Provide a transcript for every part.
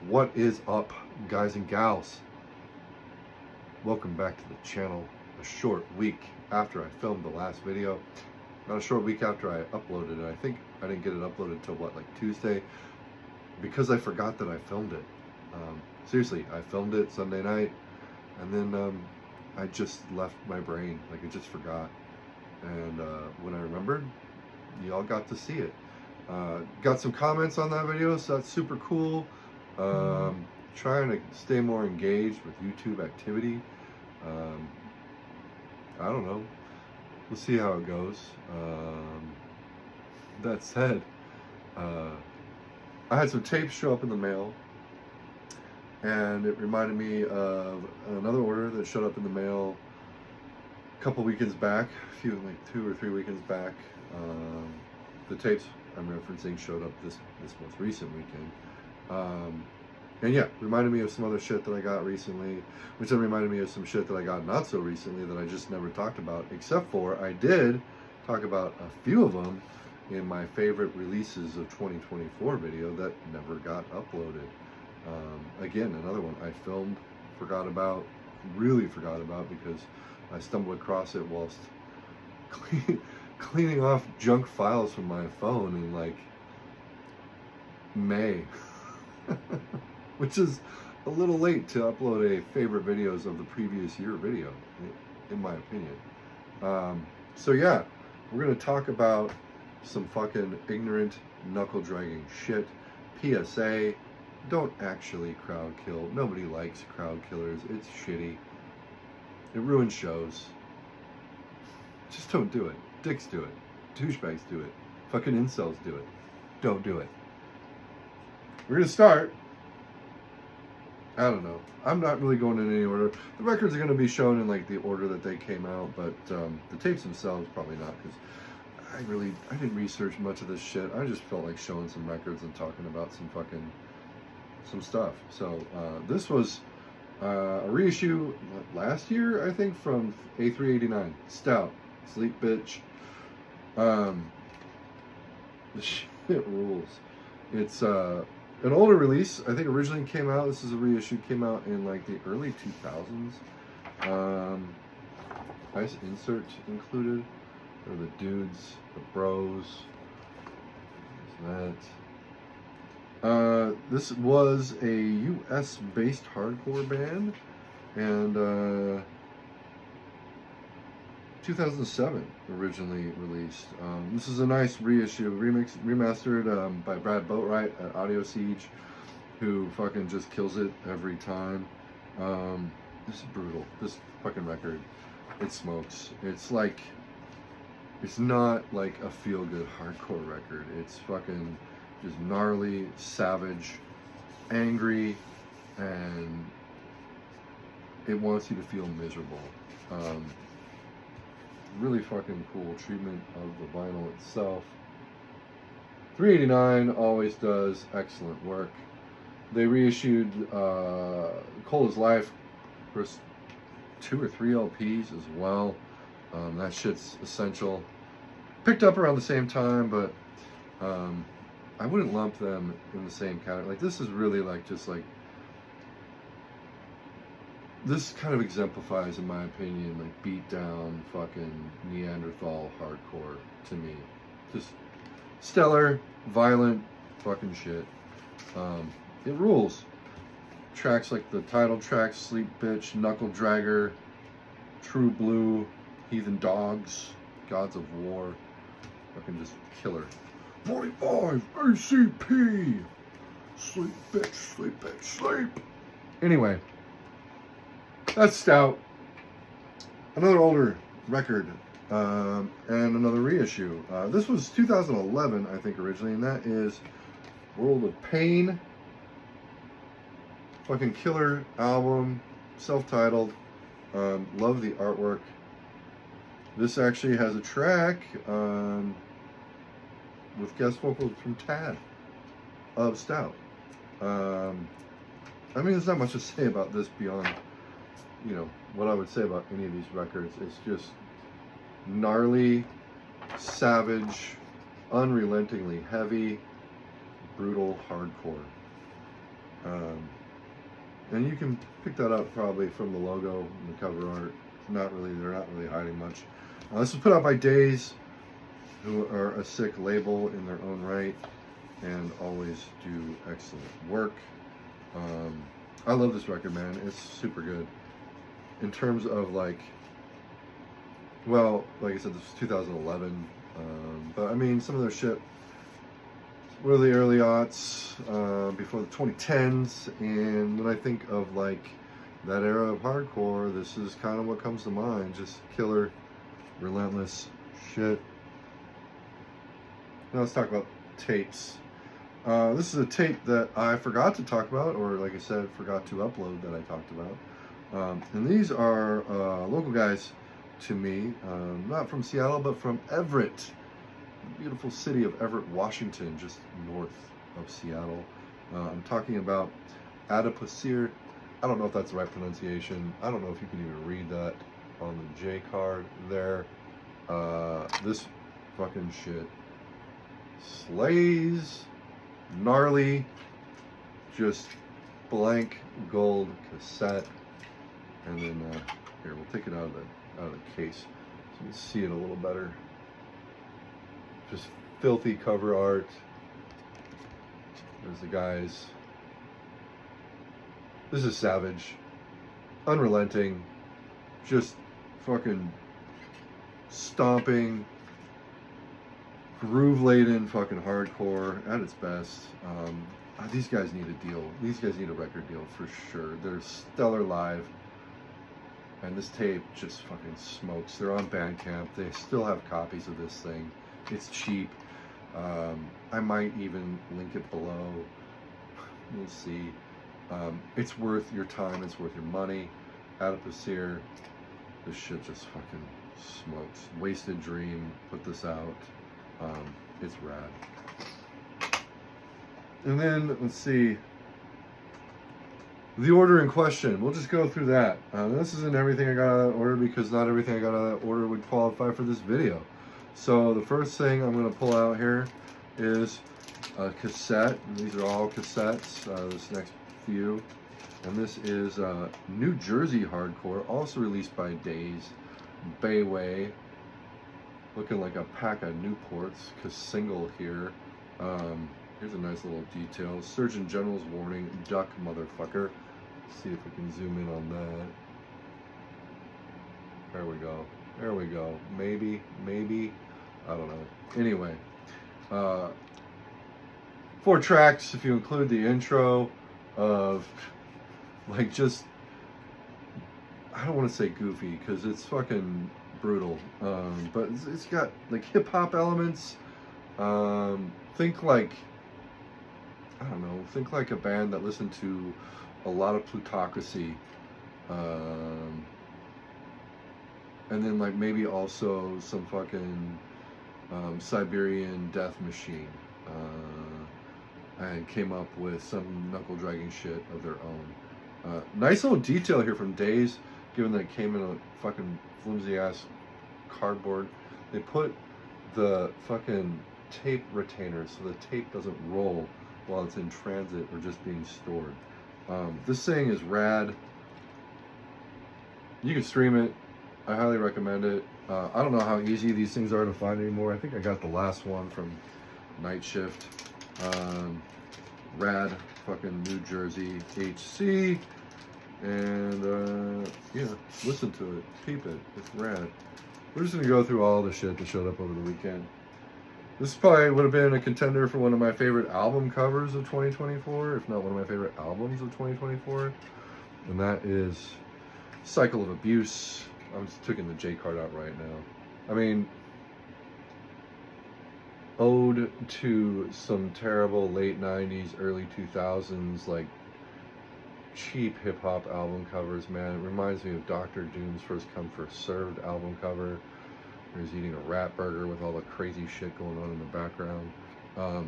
What is up, guys and gals? Welcome back to the channel. A short week after I filmed the last video. Not a short week after I uploaded it. I think I didn't get it uploaded until like Tuesday, because I forgot that I filmed it. Seriously, I filmed it Sunday night, and then I just left my brain. Like, I just forgot. And when I remembered, y'all got to see it. Got some comments on that video, so that's super cool. Trying to stay more engaged with YouTube activity. I don't know. We'll see how it goes. That said, I had some tapes show up in the mail, and it reminded me of another order that showed up in the mail a couple weekends back, like 2 or 3 weekends back. The tapes I'm referencing showed up this most recent weekend. And yeah, reminded me of some other shit that I got recently, which then reminded me of some shit that I got not so recently that I just never talked about, except for I did talk about a few of them in my favorite releases of 2024 video that never got uploaded. Again, another one I filmed, really forgot about, because I stumbled across it whilst cleaning off junk files from my phone in like May. Which is a little late to upload a favorite videos of the previous year video, in my opinion. So yeah, we're gonna talk about some fucking ignorant, knuckle-dragging shit. PSA, don't actually crowd kill. Nobody likes crowd killers. It's shitty. It ruins shows. Just don't do it. Dicks do it. Douchebags do it. Fucking incels do it. Don't do it. We're gonna start. I don't know. I'm not really going in any order. The records are going to be shown in like the order that they came out, but the tapes themselves probably not, because I didn't research much of this shit. I just felt like showing some records and talking about some stuff. So this was a reissue last year, I think, from A389 Stout Sleep Bitch. The shit rules. It's an older release. I think originally came out, this is a reissue, came out in like the early 2000s. Nice insert included. There are the dudes, the bros. There's that. This was a US based hardcore band, and 2007 originally released. This is a nice reissue, remastered by Brad Boatwright at Audio Siege, who fucking just kills it every time. This is brutal. This fucking record, it smokes. It's like, it's not like a feel-good hardcore record. It's fucking just gnarly, savage, angry, and it wants you to feel miserable. Really fucking cool treatment of the vinyl itself. 389 always does excellent work. They reissued Cold as Life, first 2 or 3 LPs as well. That shit's essential. Picked up around the same time, but I wouldn't lump them in the same category. Like, this is really like just like, this kind of exemplifies, in my opinion, like beatdown, fucking Neanderthal hardcore to me. Just stellar, violent, fucking shit. It rules. Tracks like the title track, Sleep Bitch, Knuckle Dragger, True Blue, Heathen Dogs, Gods of War, fucking just killer. 45 ACP, Sleep Bitch, Sleep Bitch, Sleep. Anyway. That's Stout. Another older record, and another reissue. This was 2011, I think, originally, and that is World of Pain. Fucking killer album, self-titled. Love the artwork. This actually has a track with guest vocals from Tad of Stout. I mean, there's not much to say about this beyond, you know, what I would say about any of these records. It's just gnarly, savage, unrelentingly heavy, brutal hardcore. And you can pick that up probably from the logo and the cover art. They're not really hiding much. This was put out by Days, who are a sick label in their own right and always do excellent work. I love this record, man. It's super good. In terms of like I said, this was 2011. But I mean, some of their shit were the early aughts, before the 2010s. And when I think of like that era of hardcore, this is kind of what comes to mind. Just killer, relentless shit. Now let's talk about tapes. This is a tape that I forgot to talk about, or like I said, forgot to upload that I talked about. And these are local guys to me, not from Seattle, but from Everett, the beautiful city of Everett, Washington, just north of Seattle. I'm talking about Adipocere. I don't know if that's the right pronunciation. I don't know if you can even read that on the J card there. This fucking shit slays. Gnarly, just blank gold cassette. And then here, we'll take it out of the case so you can see it a little better. Just filthy cover art. There's the guys. This is savage, unrelenting, just fucking stomping, groove-laden fucking hardcore at its best. These guys need a deal. These guys need a record deal for sure. They're stellar live. And this tape just fucking smokes. They're on Bandcamp. They still have copies of this thing. It's cheap. I might even link it below. We'll see. It's worth your time. It's worth your money. Adipocere. This shit just fucking smokes. Wasted Dream. Put this out. It's rad. And then, let's see. The order in question. We'll just go through that. This isn't everything I got out of that order, because not everything I got out of that order would qualify for this video. So the first thing I'm going to pull out here is a cassette. And these are all cassettes, this next few. And this is New Jersey Hardcore, also released by Days, Bayway. Looking like a pack of Newports, cause single here. Here's a nice little detail. Surgeon General's warning, duck motherfucker. Let's see if we can zoom in on that. There we go. There we go. Maybe. I don't know. Anyway. 4 tracks, if you include the intro of, like, just, I don't want to say goofy, because it's fucking brutal. But it's got, like, hip-hop elements. Think like, I don't know, think like a band that listened to a lot of Plutocracy, and then like maybe also some fucking Siberian Death Machine, and came up with some knuckle dragging shit of their own. Nice little detail here from Days, given that it came in a fucking flimsy ass cardboard. They put the fucking tape retainer so the tape doesn't roll while it's in transit or just being stored. This thing is rad. You can stream it. I highly recommend it. I don't know how easy these things are to find anymore. I think I got the last one from Night Shift. Rad fucking New Jersey HC. And yeah, listen to it. Peep it. It's rad. We're just gonna go through all the shit that showed up over the weekend. This probably would have been a contender for one of my favorite album covers of 2024, if not one of my favorite albums of 2024. And that is Cycle of Abuse. I'm just taking the J card out right now. I mean, ode to some terrible late 90s, early 2000s, like, cheap hip-hop album covers, man. It reminds me of Dr. Doom's First Come First Served album cover. He's eating a rat burger with all the crazy shit going on in the background. I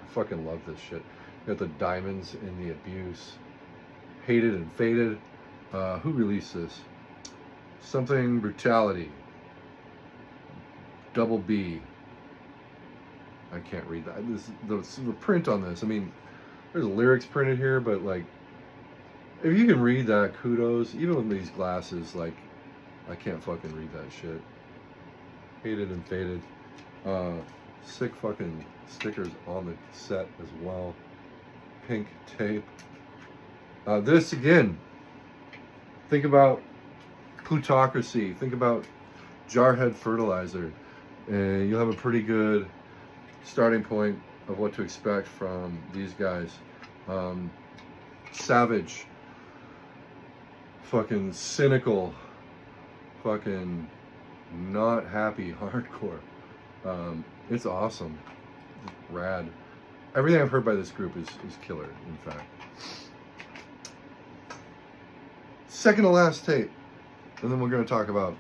fucking love this shit. You got the diamonds in the Abuse. Hated and Faded. Who released this? Something Brutality. Double B. I can't read that. The print on this, I mean, There's lyrics printed here, but like, if you can read that, kudos. Even with these glasses, like, I can't fucking read that shit. Hated and faded. Sick fucking stickers on the cassette as well. Pink tape. This again. Think about plutocracy. Think about Jarhead fertilizer, and you'll have a pretty good starting point of what to expect from these guys. Savage, fucking cynical, fucking not happy hardcore. It's awesome, rad. Everything I've heard by this group is killer, in fact. Second to last tape, and then we're going to talk about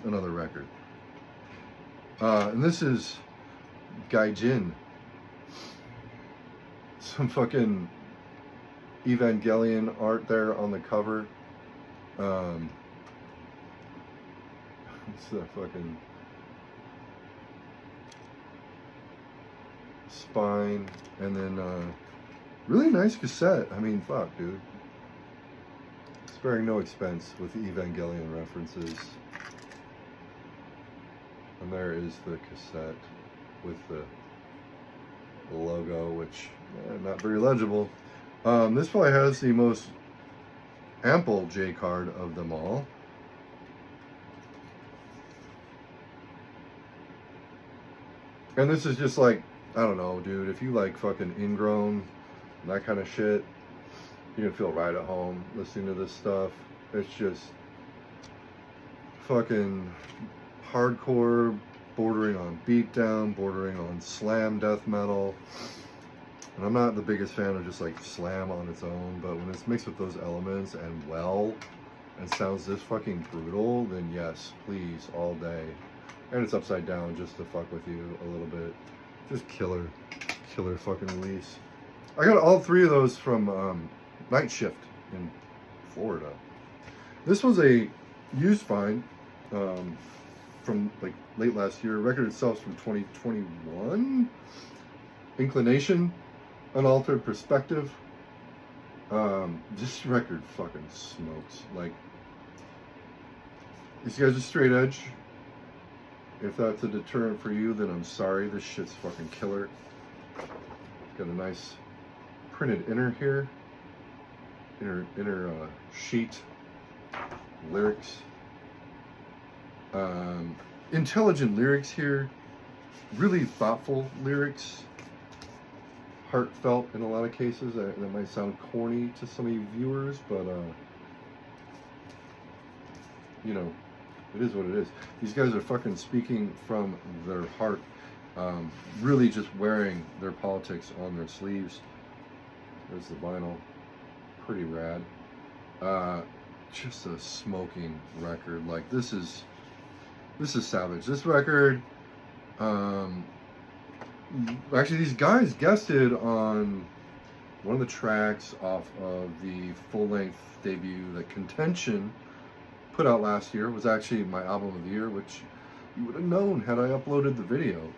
another record. And this is Gaijin. Some fucking Evangelion art there on the cover. It's a fucking spine, and then really nice cassette. I mean, fuck, dude. Sparing no expense with the Evangelion references. And there is the cassette with the logo, which not very legible. This probably has the most ample J card of them all. And this is just like, I don't know, dude, if you like fucking Ingrown and that kind of shit, you can feel right at home listening to this stuff. It's just fucking hardcore, bordering on beatdown, bordering on slam death metal. And I'm not the biggest fan of just like slam on its own, but when it's mixed with those elements and and sounds this fucking brutal, then yes, please, all day. And it's upside down just to fuck with you a little bit. Just killer fucking release. I got all three of those from Night Shift in Florida. This was a used find from like late last year. The record itself is from 2021. Inclination, Unaltered Perspective. This record fucking smokes. Like, these guys are straight edge. If that's a deterrent for you, then I'm sorry. This shit's fucking killer. Got a nice printed inner here. Inner sheet. Lyrics. Intelligent lyrics here. Really thoughtful lyrics. Heartfelt in a lot of cases. That might sound corny to some of you viewers, but you know, it is what it is. These guys are fucking speaking from their heart. Really just wearing their politics on their sleeves. There's the vinyl. Pretty rad. Just a smoking record. Like, this is savage. This record, actually these guys guested on one of the tracks off of the full-length debut that Contention put out last year. It was actually my album of the year, which you would have known had I uploaded the video.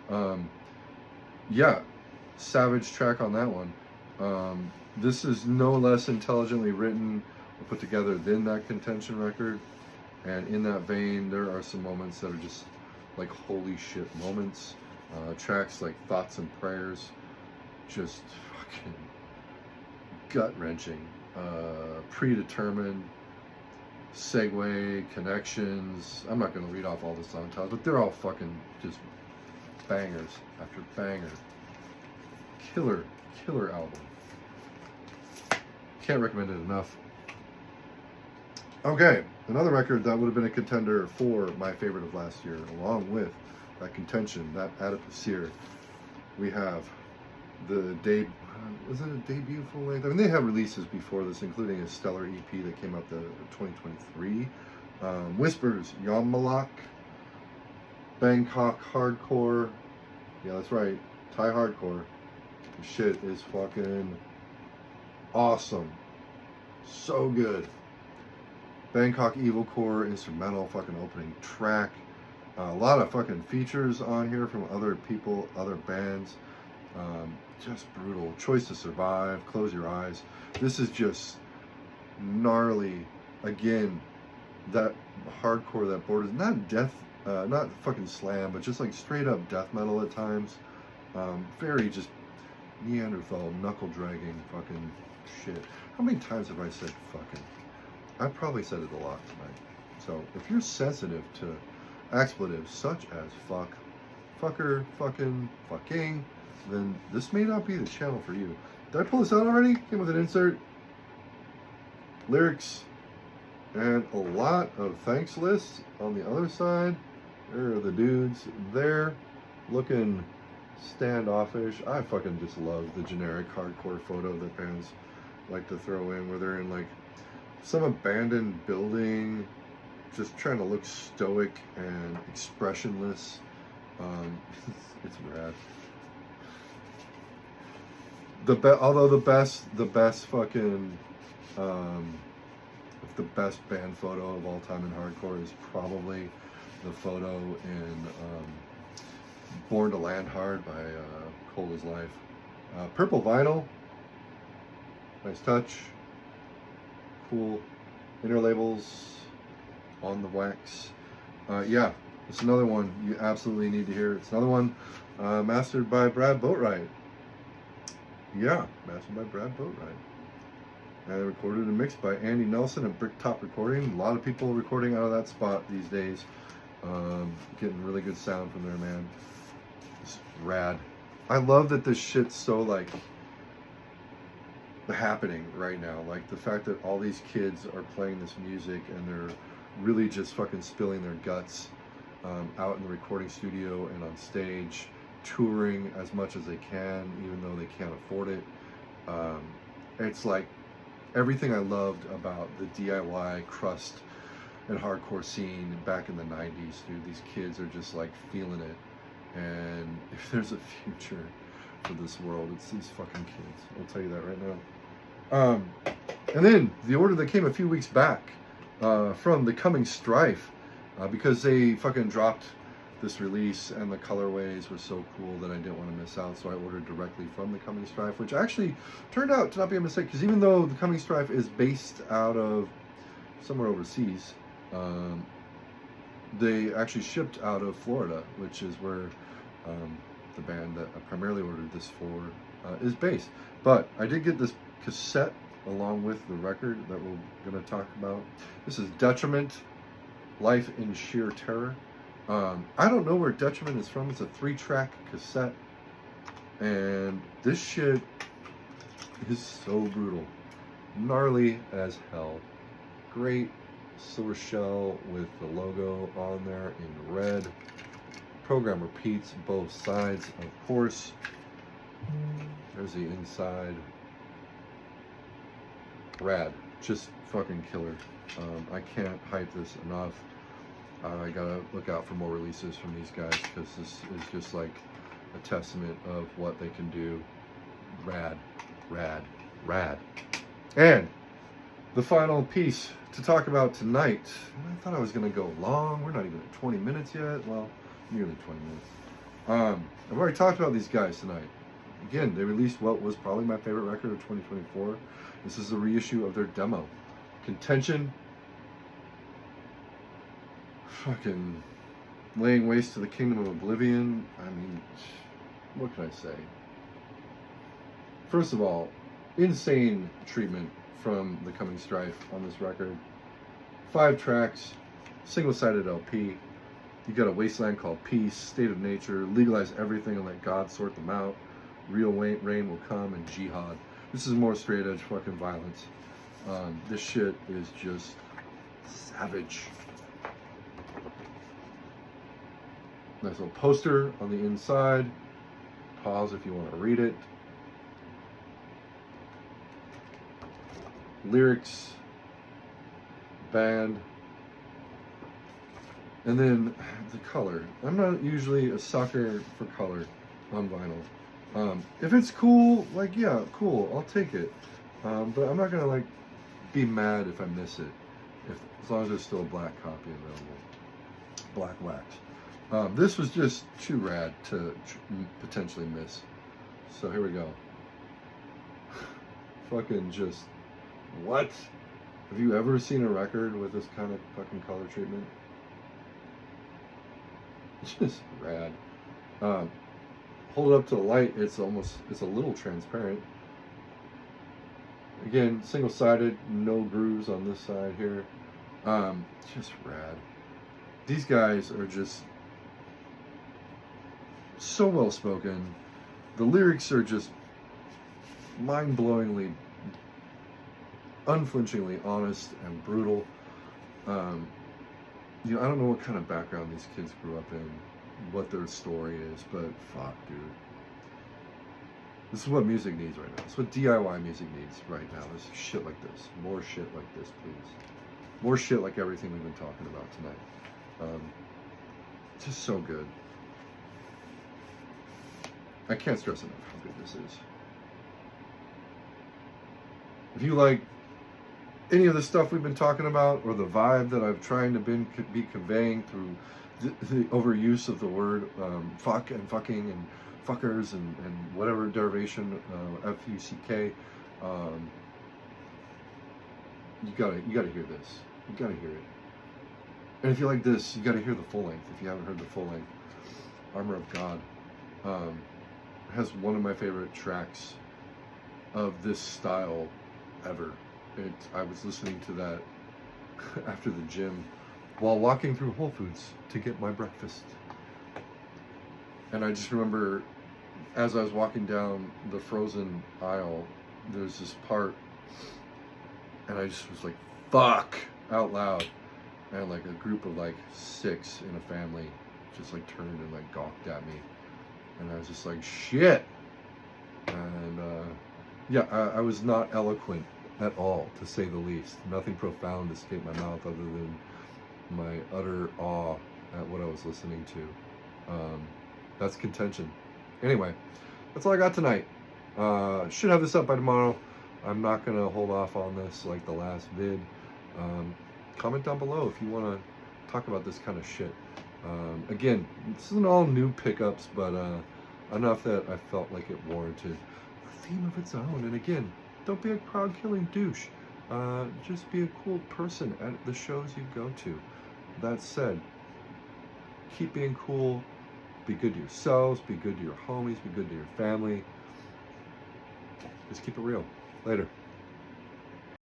Yeah, savage track on that one. This is no less intelligently written or put together than that Contention record, and in that vein there are some moments that are just like holy shit moments. Tracks like Thoughts and Prayers, just fucking gut-wrenching. Predetermined, Segue, Connections. I'm not going to read off all the song titles, but they're all fucking just bangers after banger. Killer album. Can't recommend it enough. Okay, another record that would have been a contender for my favorite of last year, along with that Contention, that Adipocere. We have the was it a debut full length? I mean, they had releases before this, including a stellar EP that came out the 2023. Whispers, Yammalak, Bangkok Hardcore. Yeah, that's right, Thai Hardcore. The shit is fucking awesome. So good. Bangkok Evil Core instrumental fucking opening track. A lot of fucking features on here from other people, other bands. just brutal. Choice to Survive, Close Your Eyes. This is just gnarly. Again, that hardcore, that borders, not death, not fucking slam, but just like straight up death metal at times. Very just Neanderthal, knuckle dragging fucking shit. How many times have I said fucking? I probably said it a lot tonight. So if you're sensitive to expletives such as fuck, fucker, fucking, fucking, then this may not be the channel for you. Did I pull this out already? Came with an insert, lyrics, and a lot of thanks lists on the other side. There are the dudes there looking standoffish. I fucking just love the generic hardcore photo that bands like to throw in where they're in like some abandoned building just trying to look stoic and expressionless. It's rad. Although the best fucking the best band photo of all time in hardcore is probably the photo in Born to Land Hard by Cold as Life. Purple vinyl, nice touch, cool inner labels on the wax. Yeah, it's another one you absolutely need to hear. It's another one mastered by Brad Boatwright. Yeah, mastered by Brad Boatwright. And recorded and mixed by Andy Nelson at Bricktop Recording. A lot of people recording out of that spot these days. Getting really good sound from there, man. It's rad. I love that this shit's so like happening right now. Like the fact that all these kids are playing this music and they're really just fucking spilling their guts out in the recording studio and on stage, touring as much as they can, even though they can't afford it. It's like everything I loved about the DIY crust and hardcore scene back in the 90s, dude. These kids are just like feeling it. And if there's a future for this world, it's these fucking kids. I'll tell you that right now. And then the order that came a few weeks back from the Coming Strife, because they fucking dropped this release and the colorways were so cool that I didn't want to miss out, so I ordered directly from the Coming Strife, which actually turned out to not be a mistake, because even though the Coming Strife is based out of somewhere overseas, they actually shipped out of Florida, which is where the band that I primarily ordered this for is based. But I did get this cassette along with the record that we're going to talk about. This is Detriment, Life in Sheer Terror. I don't know where Detriment is from. It's a 3-track cassette, and this shit is so brutal, gnarly as hell. Great source shell with the logo on there in red. Program repeats both sides, of course. There's the inside. Rad, just fucking killer. I can't hype this enough. I gotta look out for more releases from these guys, because this is just like a testament of what they can do. Rad, rad, rad. And the final piece to talk about tonight, I thought I was gonna go long. We're not even at 20 minutes yet. Well, nearly 20 minutes. I've already talked about these guys tonight. Again, they released what was probably my favorite record of 2024. This is a reissue of their demo, Contention. Fucking laying waste to the kingdom of oblivion. I mean, what can I say? First of all, insane treatment from the Coming Strife on this record. 5 tracks, single-sided LP. You got a wasteland called Peace, State of Nature, Legalize Everything and Let God Sort Them Out, Real Rain Will Come, and Jihad. This is more straight edge fucking violence. This shit is just savage. Nice little poster on the inside. Pause if you want to read it. Lyrics, band, and then the color. I'm not usually a sucker for color on vinyl. If it's cool, like, yeah, cool, I'll take it. But I'm not gonna like be mad if I miss it, as long as there's still a black copy available. Black wax. This was just too rad to potentially miss. So here we go. Fucking just, what? Have you ever seen a record with this kind of fucking color treatment? Just rad. Hold it up to the light, it's a little transparent. Again, single-sided, no grooves on this side here. Just rad. These guys are just so well spoken. The lyrics are just mind-blowingly, unflinchingly honest and brutal. You know, I don't know what kind of background these kids grew up in, what their story is, but fuck, dude. This is what music needs right now. This is what DIY music needs right now. Is shit like this. More shit like this, please. More shit like everything we've been talking about tonight. Just so good. I can't stress enough how good this is. If you like any of the stuff we've been talking about, or the vibe that I'm trying to be conveying through the overuse of the word fuck and fucking and fuckers and whatever derivation, F-U-C-K, you gotta hear this. You gotta hear it. And if you like this, you gotta hear the full length. If you haven't heard the full length, Armor of God has one of my favorite tracks of this style ever. I was listening to that after the gym while walking through Whole Foods to get my breakfast. And I just remember as I was walking down the frozen aisle, there's this part, and I just was like, fuck, out loud. And like a group of like 6 in a family just like turned and like gawked at me. And I was just like, shit. And yeah, I was not eloquent at all, to say the least. Nothing profound escaped my mouth other than my utter awe at what I was listening to. That's contention. Anyway, that's all I got tonight. Should have this up by tomorrow. I'm not going to hold off on this like the last vid. Comment down below if you want to talk about this kind of shit. Again, this isn't all new pickups, but enough that I felt like it warranted a theme of its own. And again, don't be a crowd-killing douche. Just be a cool person at the shows you go to. That said, keep being cool. Be good to yourselves. Be good to your homies. Be good to your family. Just keep it real. Later.